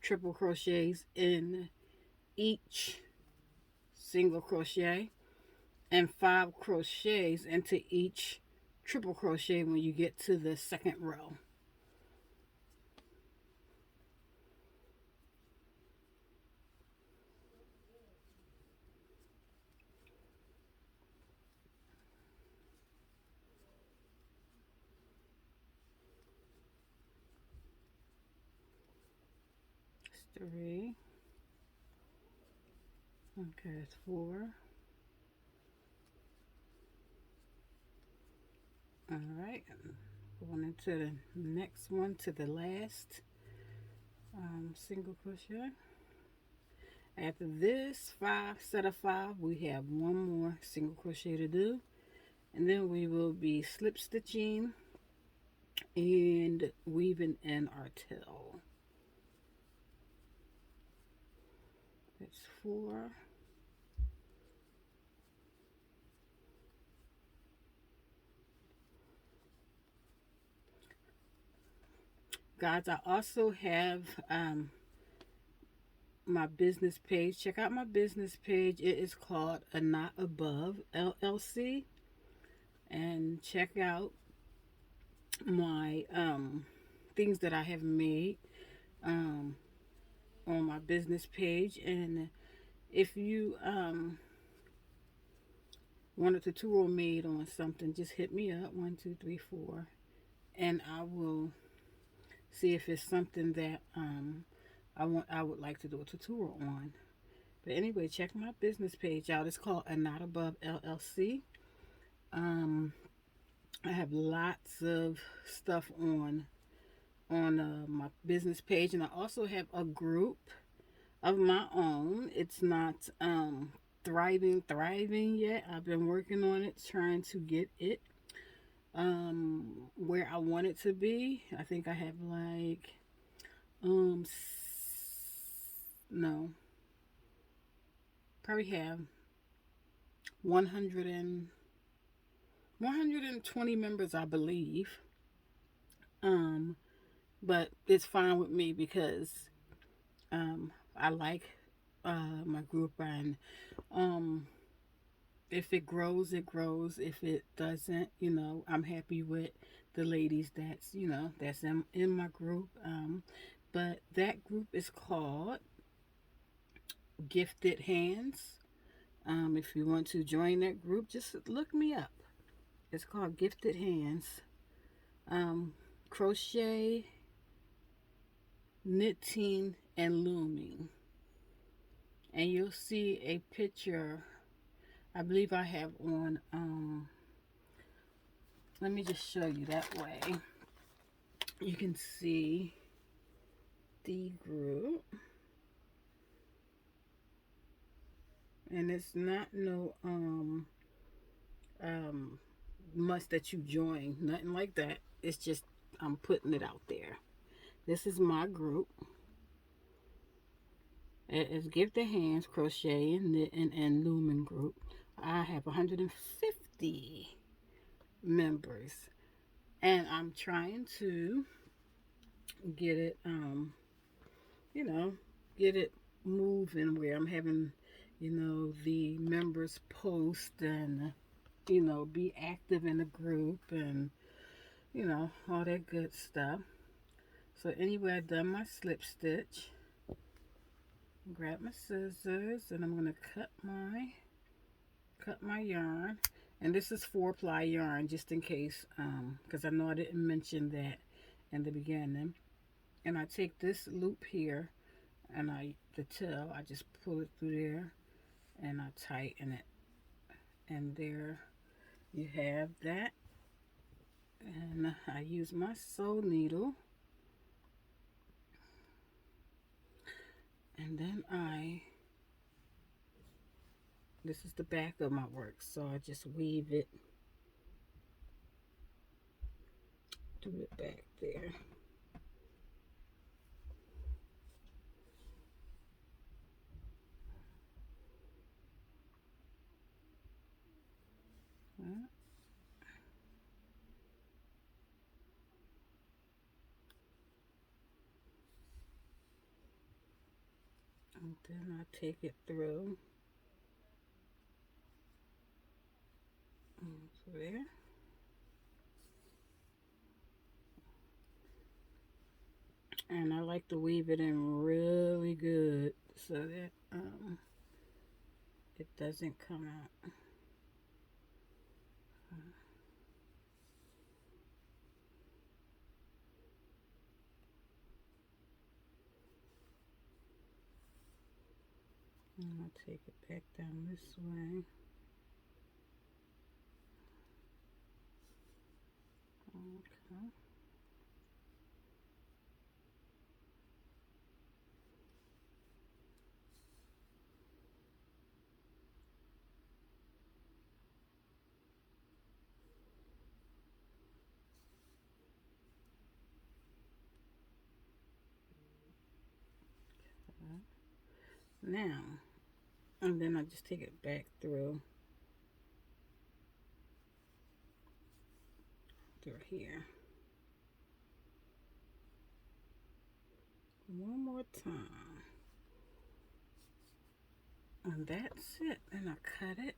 triple crochets in each single crochet, and 5 crochets into each triple crochet when you get to the second row. It's 3. Okay, it's 4. All right, going into the next one, to the last single crochet. After this 5 set of 5, we have 1 more single crochet to do, and then we will be slip stitching and weaving in our tail. That's 4. Guys, I also have my business page. Check out my business page. It is called A Knot Above LLC, and check out my things that I have made um, on my business page. And if you want a tutorial made on something, just hit me up, 1 2 3 4, and I will see if it's something that I would like to do a tutorial on. But anyway, check my business page out. It's called A Knot Above LLC. I have lots of stuff on my business page, and I also have a group of my own. It's not thriving yet. I've been working on it, trying to get it where I want it to be. I think I have like no, probably have 100 and 120 members, I believe. But it's fine with me because I like my group, and um, if it grows, it grows. If it doesn't, I'm happy with the ladies that's that's in my group. But that group is called Gifted Hands. If you want to join that group, just look me up. It's called Gifted Hands. Um, Crochet, knitting, and looming. And you'll see a picture. I believe I have on. Let me just show you that way. You can see the group, and it's not no um must that you join, nothing like that. It's just I'm putting it out there. This is my group. It is Give the Hands Crochet and Knitting and Looming group. I have 150 members, and I'm trying to get it you know get it moving where I'm having the members post and be active in the group and all that good stuff. So anyway, I done my slip stitch. Grab my scissors and I'm gonna cut my yarn. And this is 4-ply yarn, just in case, because I know I didn't mention that in the beginning. And I take this loop here, and the tail, I just pull it through there, and I tighten it. And there you have that. And I use my sew needle, and then this is the back of my work, so I just weave it to the back there. And then I take it through there. And I like to weave it in really good so that it doesn't come out. And I'll take it back down this way. Okay. Now, and then I just take it back through here. One more time. And that's it. And I cut it.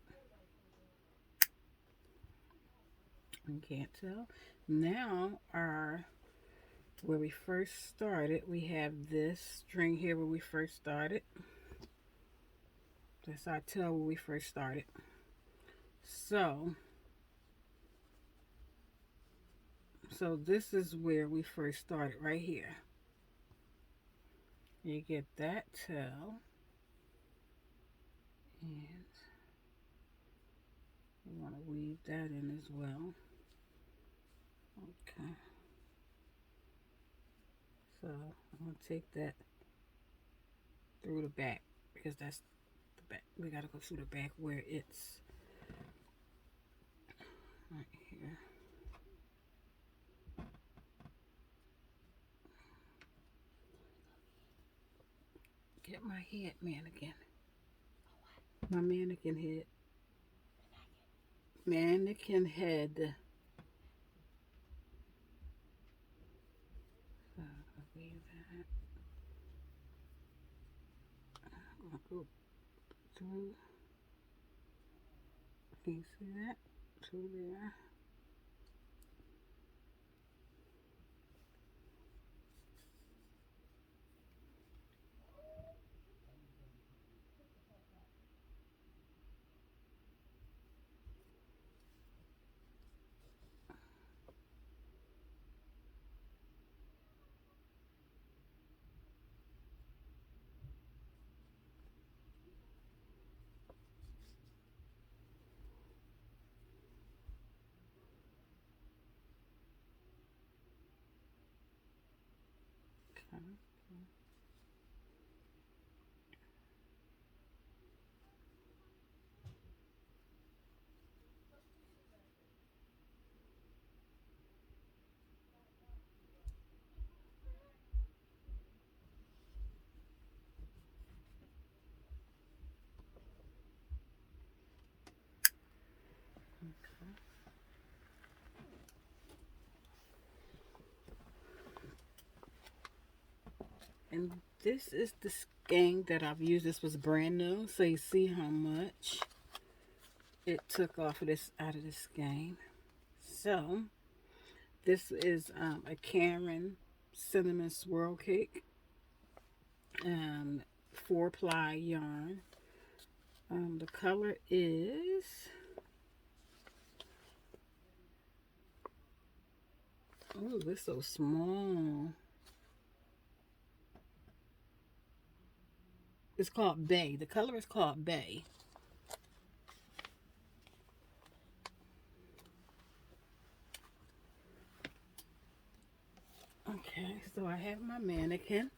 You can't tell. Now where we first started, we have this string here where we first started. That's our tail where we first started. So this is where we first started, right here. You get that tail, and you want to weave that in as well. Okay. So I'm going to take that through the back, because that's the back. We got to go through the back where it's right here. Get my head mannequin. My mannequin head. Mannequin head. So I'll weave that. I'll go through. Can you see that? Through there. Okay. And this is the skein that I've used. This was brand new, so you see how much it took off of this out of this skein. So this is a Karen cinnamon swirl cake, 4-ply yarn. The color is oh, it's so small. It's called Bay. The color is called Bay. Okay, so I have my mannequin.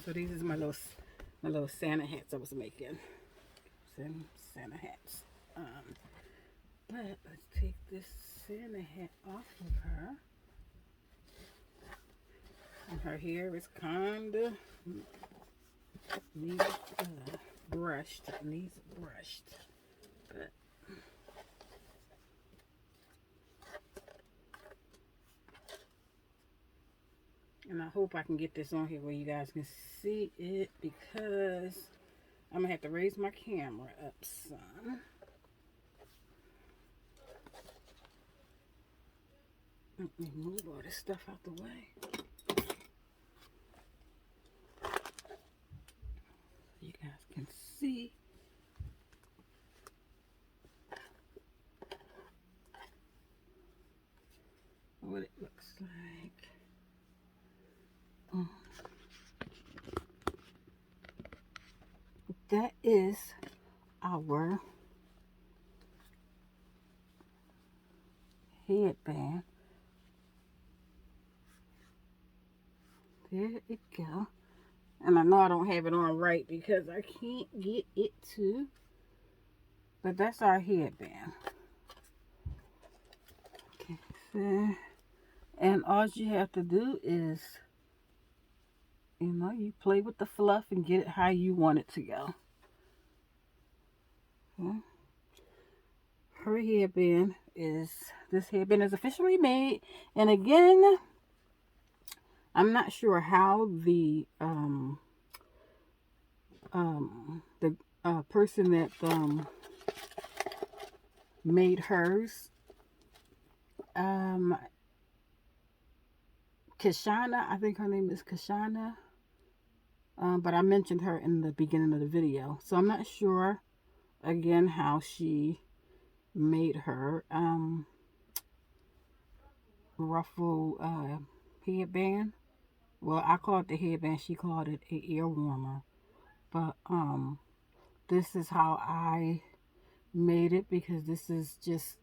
So these is my little Santa hats I was making. Some Santa hats. But let's take this Santa hat off of her. And her hair is kinda needs brushed. Needs brushed. But and I hope I can get this on here where you guys can see it, because I'm gonna have to raise my camera up some. Move all this stuff out the way. So you guys can see. What it looks like. That is our headband. There it go. And I know I don't have it on right because I can't get it to. But that's our headband. Okay, so, and all you have to do is, you play with the fluff and get it how you want it to go. Okay. Her headband is, this headband is officially made. And again, I'm not sure how the person that made hers, Kashana, I think her name is Kashana, but I mentioned her in the beginning of the video, so I'm not sure again how she made her ruffle headband. Well, I call it the headband, she called it a ear warmer. But this is how I made it, because this is just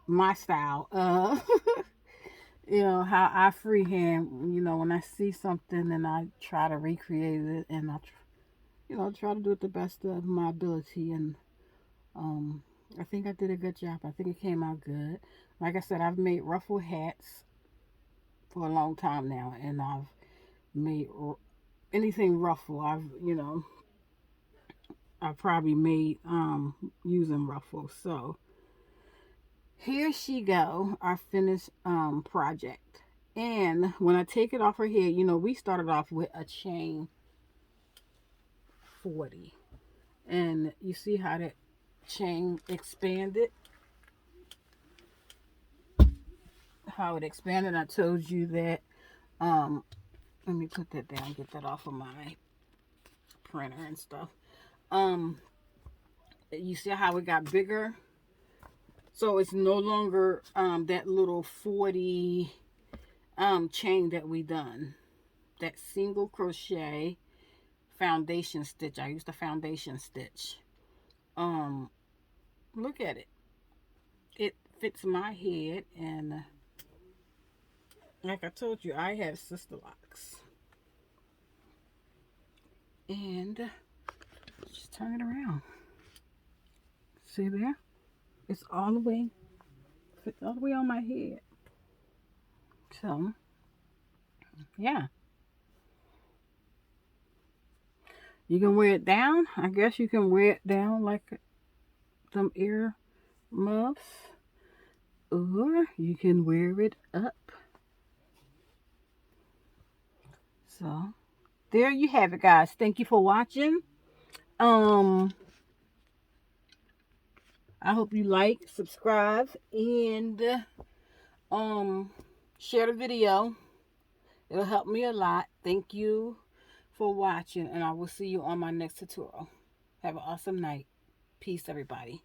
my style. How I freehand, when I see something and I try to recreate it, and I try to do it the best of my ability. And I think I did a good job. I think it came out good. Like I said, I've made ruffle hats for a long time now, and I've made anything ruffle. I've probably made using ruffles. So here she go, our finished project. And when I take it off her head, you know, we started off with a chain 40. And you see how that chain expanded? How it expanded. I told you that. Let me put that down, get that off of my printer and stuff. You see how it got bigger? So it's no longer that little 40 chain that we done. That single crochet foundation stitch. I used a foundation stitch. Look at it. It fits my head, and like I told you, I have sister locks. And just turn it around. See there? It's all the way, fits all the way on my head. So, yeah. You can wear it down. I guess you can wear it down like some ear muffs. Or you can wear it up. So, there you have it, guys. Thank you for watching. I hope you like, subscribe, and share the video. It'll help me a lot. Thank you for watching, and I will see you on my next tutorial. Have an awesome night. Peace, everybody.